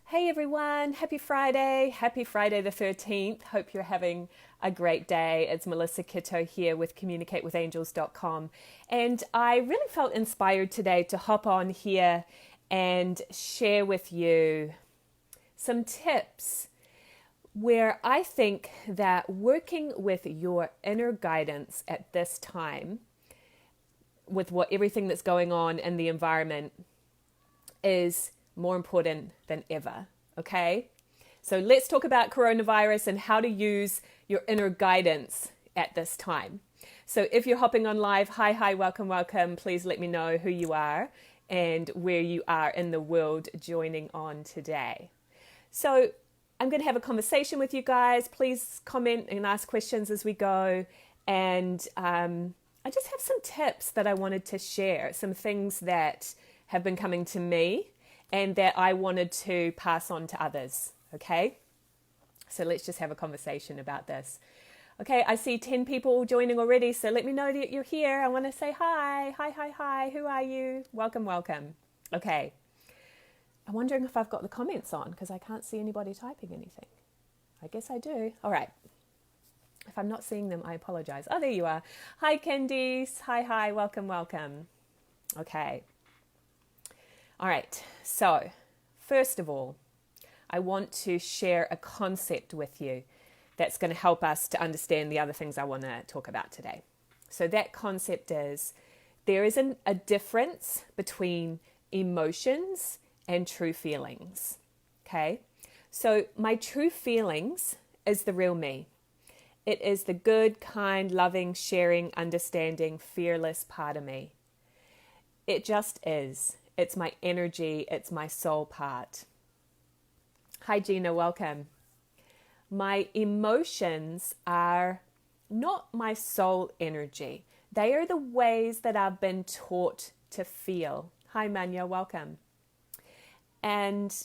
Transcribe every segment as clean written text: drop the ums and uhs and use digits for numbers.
Hey everyone, happy Friday. Happy Friday the 13th. Hope you're having a great day. It's Melissa Kitto here with communicatewithangels.com. And I really felt inspired today to hop on here and share with you some tips where I think that working with your inner guidance at this time, with everything that's going on in the environment, is more important than ever, okay? So let's talk about coronavirus and how to use your inner guidance at this time. So if you're hopping on live, hi, welcome. Please let me know who you are and where you are in the world joining on today. So I'm going to have a conversation with you guys. Please comment and ask questions as we go. And I just have some tips that I wanted to share, some things that have been coming to me and that I wanted to pass on to others, okay? So let's just have a conversation about this. Okay, I see 10 people joining already, so let me know that you're here. I want to say hi. Who are you? Welcome. Okay. I'm wondering if I've got the comments on because I can't see anybody typing anything. I guess I do. All right. If I'm not seeing them, I apologize. Oh, there you are. Hi, Candice. Hi. Welcome. Okay. All right, so first of all, I want to share a concept with you that's going to help us to understand the other things I want to talk about today. So that concept is there is a difference between emotions and true feelings, okay? So my true feelings is the real me. It is the good, kind, loving, sharing, understanding, fearless part of me. It just is. It's my energy. It's my soul part. Hi, Gina. Welcome. My emotions are not my soul energy. They are the ways that I've been taught to feel. Hi, Manya. Welcome. And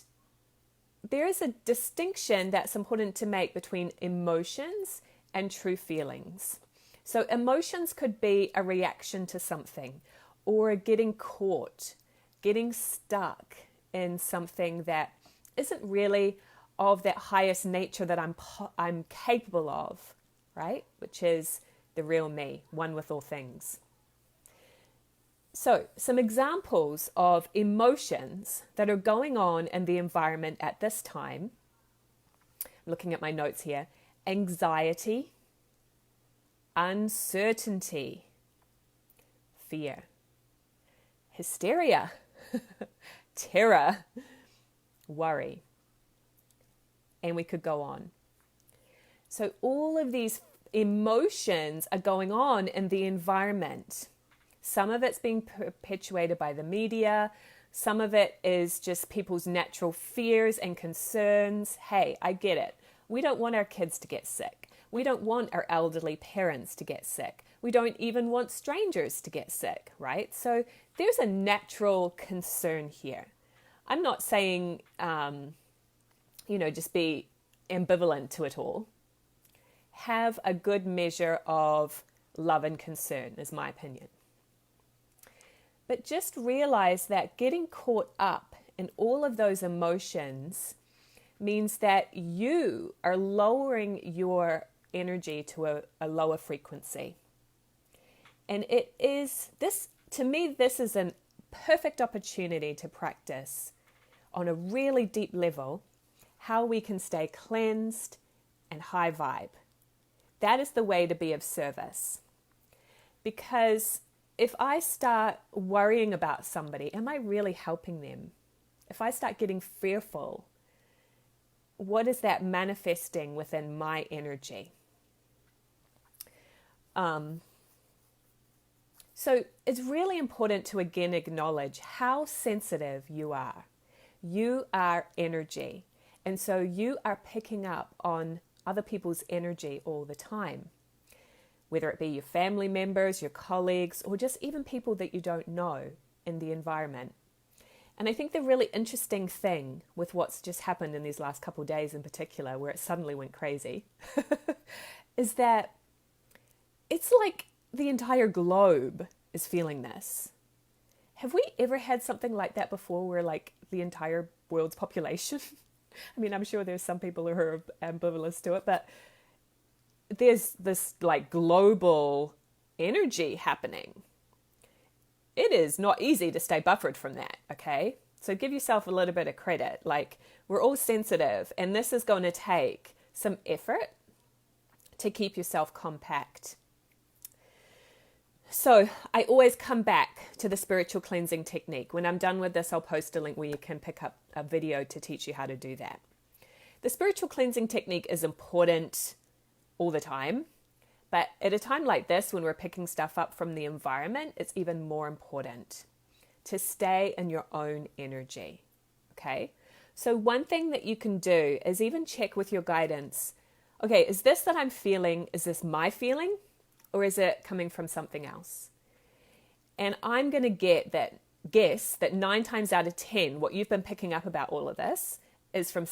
there is a distinction that's important to make between emotions and true feelings. So emotions could be a reaction to something or getting caught, getting stuck in something that isn't really of that highest nature that I'm capable of, right? Which is the real me, one with all things. So some examples of emotions that are going on in the environment at this time. I'm looking at my notes here. Anxiety, uncertainty, fear, hysteria, terror, worry, and we could go on. So all of these emotions are going on in the environment. Some of it's being perpetuated by the media. Some of it is just people's natural fears and concerns. Hey, I get it. We don't want our kids to get sick. We don't want our elderly parents to get sick. We don't even want strangers to get sick, right? So there's a natural concern here. I'm not saying, just be ambivalent to it all. Have a good measure of love and concern, is my opinion. But just realize that getting caught up in all of those emotions means that you are lowering your energy to a lower frequency. And it is this, to me, this is a perfect opportunity to practice on a really deep level how we can stay cleansed and high vibe. That is the way to be of service. Because if I start worrying about somebody, am I really helping them? If I start getting fearful, what is that manifesting within my energy? So it's really important to again acknowledge how sensitive you are. You are energy. And so you are picking up on other people's energy all the time, whether it be your family members, your colleagues, or just even people that you don't know in the environment. And I think the really interesting thing with what's just happened in these last couple of days in particular, where it suddenly went crazy, is that it's like the entire globe is feeling this. Have we ever had something like that before where like the entire world's population I mean, I'm sure there's some people who are ambivalent to it, but there's this like global energy happening. It is not easy to stay buffered from that, okay? So give yourself a little bit of credit. Like, we're all sensitive, and this is going to take some effort to keep yourself compact. So I always come back to the spiritual cleansing technique. When I'm done with this, I'll post a link where you can pick up a video to teach you how to do that. The spiritual cleansing technique is important all the time, but at a time like this, when we're picking stuff up from the environment, it's even more important to stay in your own energy, okay? So one thing that you can do is even check with your guidance. Okay, is this that I'm feeling, is this my feeling? Or is it coming from something else? And I'm going to guess that 9 times out of 10, what you've been picking up about all of this is from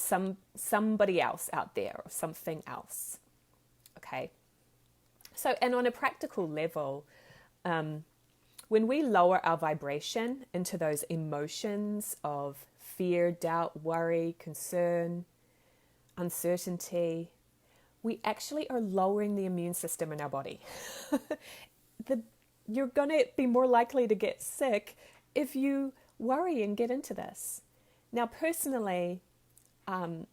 somebody else out there or something else. Okay. So, and on a practical level, when we lower our vibration into those emotions of fear, doubt, worry, concern, uncertainty, we actually are lowering the immune system in our body. You're going to be more likely to get sick if you worry and get into this. Now, personally, I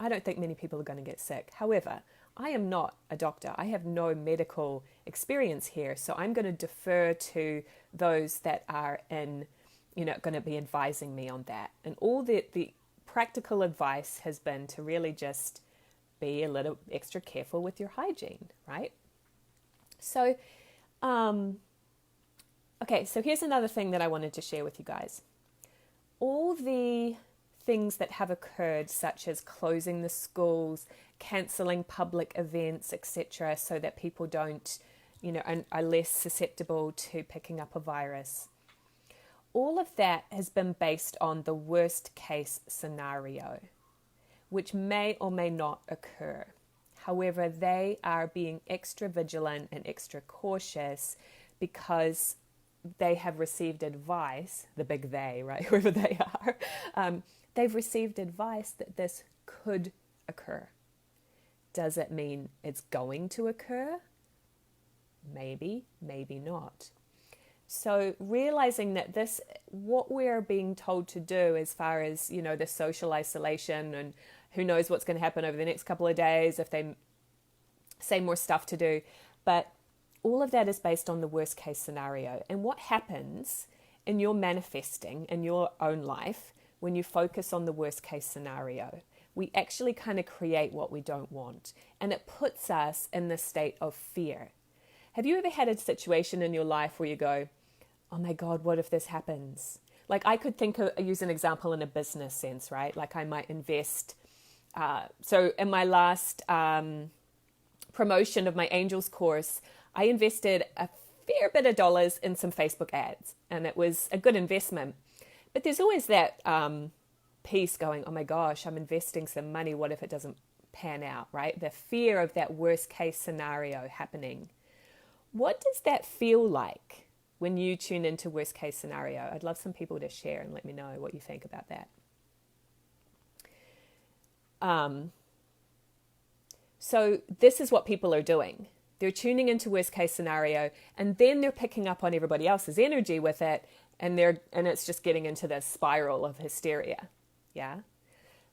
don't think many people are going to get sick. However, I am not a doctor. I have no medical experience here. So I'm going to defer to those that are going to be advising me on that. And all the practical advice has been to really just be a little extra careful with your hygiene, right? So, okay, so here's another thing that I wanted to share with you guys. All the things that have occurred, such as closing the schools, cancelling public events, etc., so that people don't, are less susceptible to picking up a virus. All of that has been based on the worst case scenario, which may or may not occur. However, they are being extra vigilant and extra cautious because they have received advice, the big they, right, whoever they are, they've received advice that this could occur. Does it mean it's going to occur? Maybe, maybe not. So realizing that what we're being told to do as far as, the social isolation, and who knows what's going to happen over the next couple of days if they say more stuff to do, but all of that is based on the worst case scenario. And what happens in your manifesting in your own life when you focus on the worst case scenario? We actually kind of create what we don't want, and it puts us in the state of fear. Have you ever had a situation in your life where you go, oh my God, what if this happens? Like, I could use an example in a business sense, right? Like, I might invest. So in my last promotion of my Angels course, I invested a fair bit of dollars in some Facebook ads, and it was a good investment. But there's always that piece going, oh my gosh, I'm investing some money. What if it doesn't pan out, right? The fear of that worst case scenario happening. What does that feel like when you tune into worst case scenario? I'd love some people to share and let me know what you think about that. So this is what people are doing. They're tuning into worst case scenario, and then they're picking up on everybody else's energy with it, and it's just getting into this spiral of hysteria. Yeah.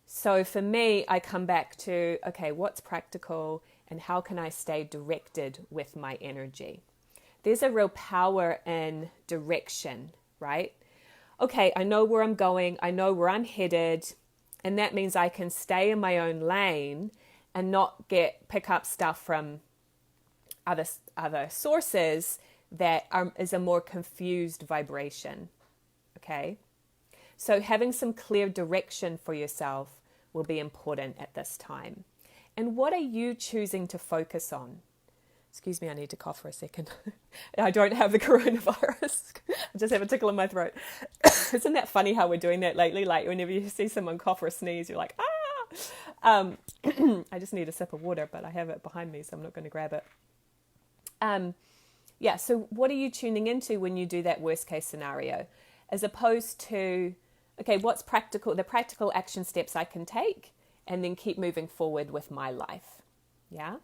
So for me, I come back to, okay, what's practical and how can I stay directed with my energy? There's a real power in direction, right? Okay, I know where I'm going. I know where I'm headed. And that means I can stay in my own lane and not pick up stuff from other sources that is a more confused vibration. Okay? So having some clear direction for yourself will be important at this time. And what are you choosing to focus on? Excuse me, I need to cough for a second. I don't have the coronavirus. I just have a tickle in my throat. Isn't that funny how we're doing that lately? Like whenever you see someone cough or sneeze, you're like, ah! I just need a sip of water, but I have it behind me, so I'm not going to grab it. Yeah, so what are you tuning into when you do that worst case scenario? As opposed to, okay, what's practical, the practical action steps I can take, and then keep moving forward with my life. Yeah.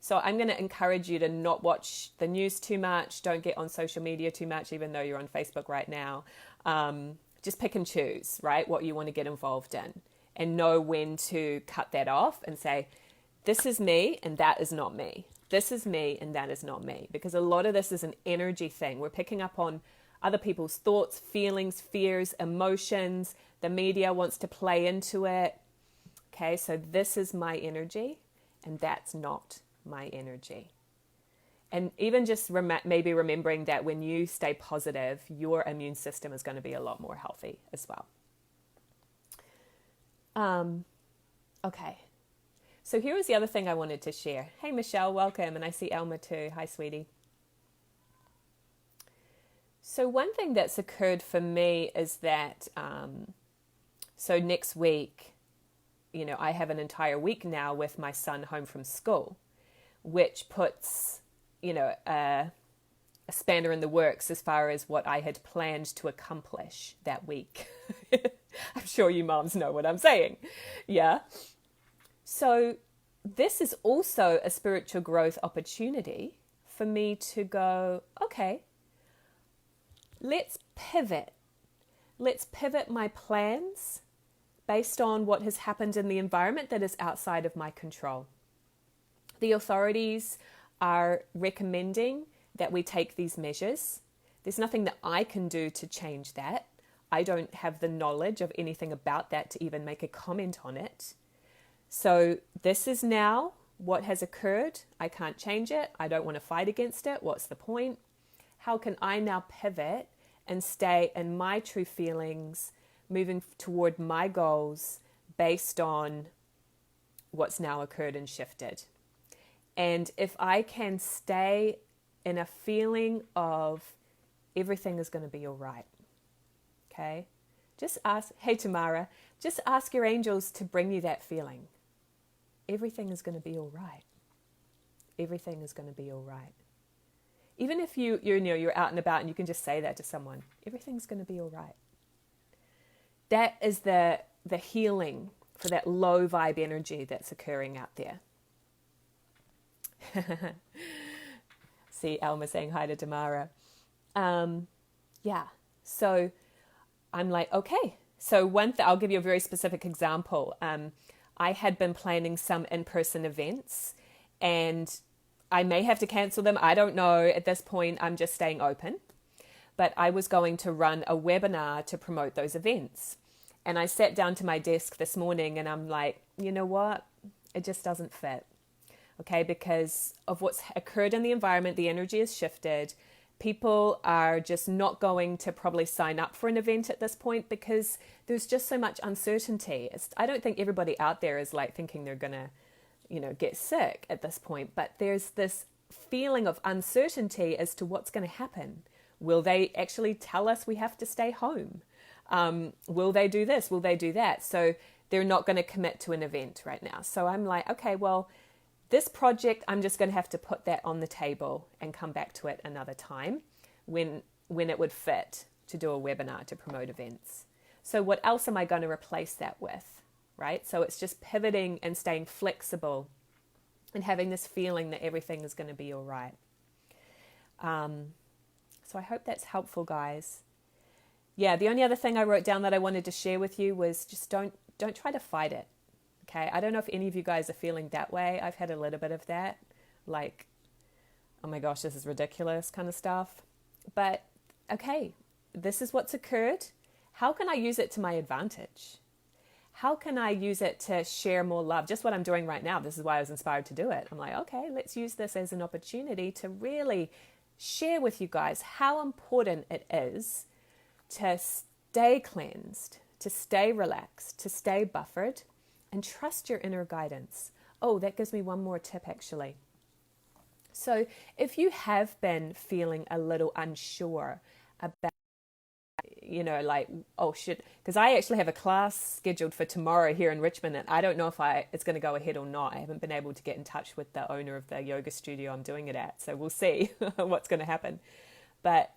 So I'm going to encourage you to not watch the news too much. Don't get on social media too much, even though you're on Facebook right now. Just pick and choose, right, what you want to get involved in, and know when to cut that off and say, this is me and that is not me. This is me and that is not me. Because a lot of this is an energy thing. We're picking up on other people's thoughts, feelings, fears, emotions. The media wants to play into it. Okay, so this is my energy and that's not my energy. And even just maybe remembering that when you stay positive, your immune system is going to be a lot more healthy as well. Okay. So here was the other thing I wanted to share. Hey, Michelle, welcome. And I see Elma too. Hi, sweetie. So one thing that's occurred for me is that, so next week, I have an entire week now with my son home from school, which puts, a spanner in the works as far as what I had planned to accomplish that week. I'm sure you moms know what I'm saying. Yeah. So this is also a spiritual growth opportunity for me to go, okay, let's pivot. Let's pivot my plans based on what has happened in the environment that is outside of my control. The authorities are recommending that we take these measures. There's nothing that I can do to change that. I don't have the knowledge of anything about that to even make a comment on it. So this is now what has occurred. I can't change it. I don't want to fight against it. What's the point? How can I now pivot and stay in my true feelings, moving toward my goals based on what's now occurred and shifted? And if I can stay in a feeling of everything is going to be all right, okay? Just ask, hey Tamara, just ask your angels to bring you that feeling. Everything is going to be all right. Everything is going to be all right. Even if you're out and about and you can just say that to someone, everything's going to be all right. That is the healing for that low vibe energy that's occurring out there. See Elma saying hi to Tamara. Yeah. So I'm like, okay. So I'll give you a very specific example. I had been planning some in-person events and I may have to cancel them. I don't know. At this point, I'm just staying open. But I was going to run a webinar to promote those events. And I sat down to my desk this morning and I'm like, you know what? It just doesn't fit. Okay, because of what's occurred in the environment, the energy has shifted. People are just not going to probably sign up for an event at this point because there's just so much uncertainty. I don't think everybody out there is like thinking they're going to, get sick at this point, but there's this feeling of uncertainty as to what's going to happen. Will they actually tell us we have to stay home? Will they do this? Will they do that? So they're not going to commit to an event right now. So I'm like, okay, well, this project, I'm just going to have to put that on the table and come back to it another time when it would fit to do a webinar to promote events. So what else am I going to replace that with, right? So it's just pivoting and staying flexible and having this feeling that everything is going to be all right. So I hope that's helpful, guys. Yeah, the only other thing I wrote down that I wanted to share with you was just don't try to fight it. Okay, I don't know if any of you guys are feeling that way. I've had a little bit of that, like, oh my gosh, this is ridiculous kind of stuff. But okay, this is what's occurred. How can I use it to my advantage? How can I use it to share more love? Just what I'm doing right now. This is why I was inspired to do it. I'm like, okay, let's use this as an opportunity to really share with you guys how important it is to stay cleansed, to stay relaxed, to stay buffered, and trust your inner guidance. Oh, that gives me one more tip actually. So if you have been feeling a little unsure about, like, oh shit, because I actually have a class scheduled for tomorrow here in Richmond and I don't know if it's going to go ahead or not. I haven't been able to get in touch with the owner of the yoga studio I'm doing it at. So we'll see what's going to happen. But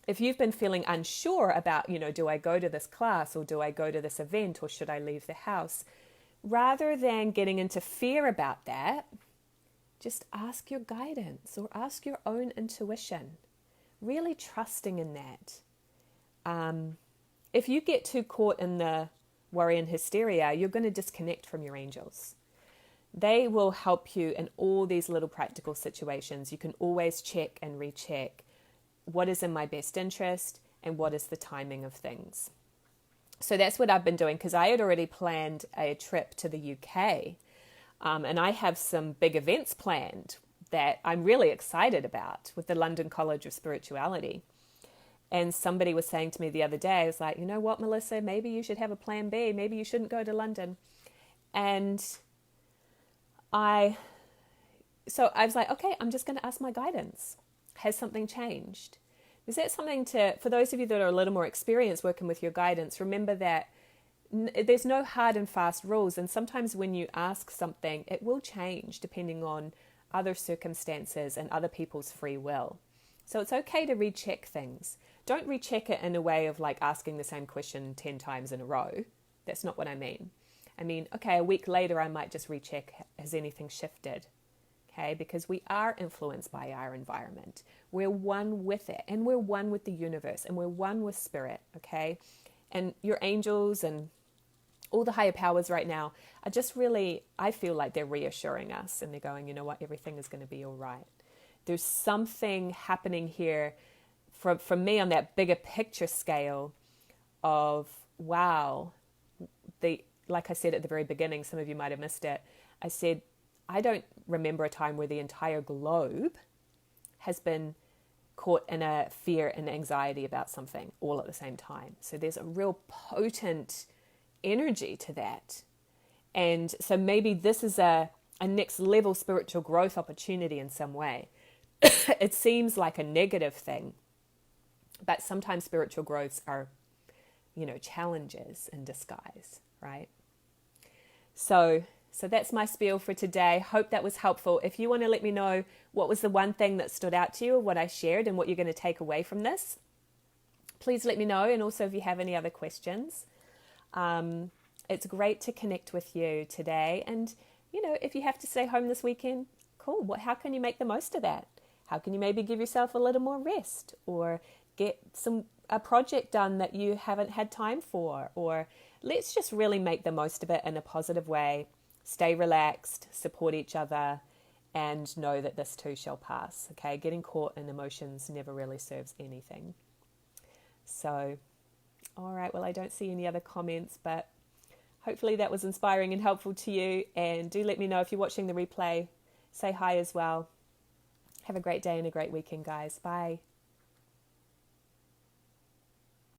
if you've been feeling unsure about, do I go to this class or do I go to this event or should I leave the house? rather than getting into fear about that, just ask your guidance or ask your own intuition, really trusting in that. If you get too caught in the worry and hysteria, you're going to disconnect from your angels. They will help you in all these little practical situations. You can always check and recheck what is in my best interest and what is the timing of things. So that's what I've been doing, because I had already planned a trip to the UK, and I have some big events planned that I'm really excited about with the London College of Spirituality. And somebody was saying to me the other day, I was like, you know what, Melissa, maybe you should have a plan B. Maybe you shouldn't go to London. And I was like, okay, I'm just going to ask my guidance. Has something changed? Is that something for those of you that are a little more experienced working with your guidance, remember that there's no hard and fast rules. And sometimes when you ask something, it will change depending on other circumstances and other people's free will. So it's okay to recheck things. Don't recheck it in a way of like asking the same question 10 times in a row. That's not what I mean. I mean, okay, a week later, I might just recheck, has anything shifted? Okay, because we are influenced by our environment. We're one with it, and we're one with the universe, and we're one with spirit, okay? And your angels and all the higher powers right now are just really, I feel like they're reassuring us, and they're going, you know what, everything is going to be all right. There's something happening here from me on that bigger picture scale of, wow, like I said at the very beginning, some of you might have missed it. I said, I don't remember a time where the entire globe has been caught in a fear and anxiety about something all at the same time. So there's a real potent energy to that. And so maybe this is a next level spiritual growth opportunity in some way. It seems like a negative thing, but sometimes spiritual growths are, challenges in disguise, right? So that's my spiel for today. Hope that was helpful. If you want to let me know what was the one thing that stood out to you, or what I shared, and what you're going to take away from this, please let me know. And also if you have any other questions, it's great to connect with you today. And, if you have to stay home this weekend, cool. How can you make the most of that? How can you maybe give yourself a little more rest, or get a project done that you haven't had time for? Or let's just really make the most of it in a positive way. Stay relaxed, support each other, and know that this too shall pass, okay? Getting caught in emotions never really serves anything. So, all right, well, I don't see any other comments, but hopefully that was inspiring and helpful to you. And do let me know if you're watching the replay. Say hi as well. Have a great day and a great weekend, guys. Bye.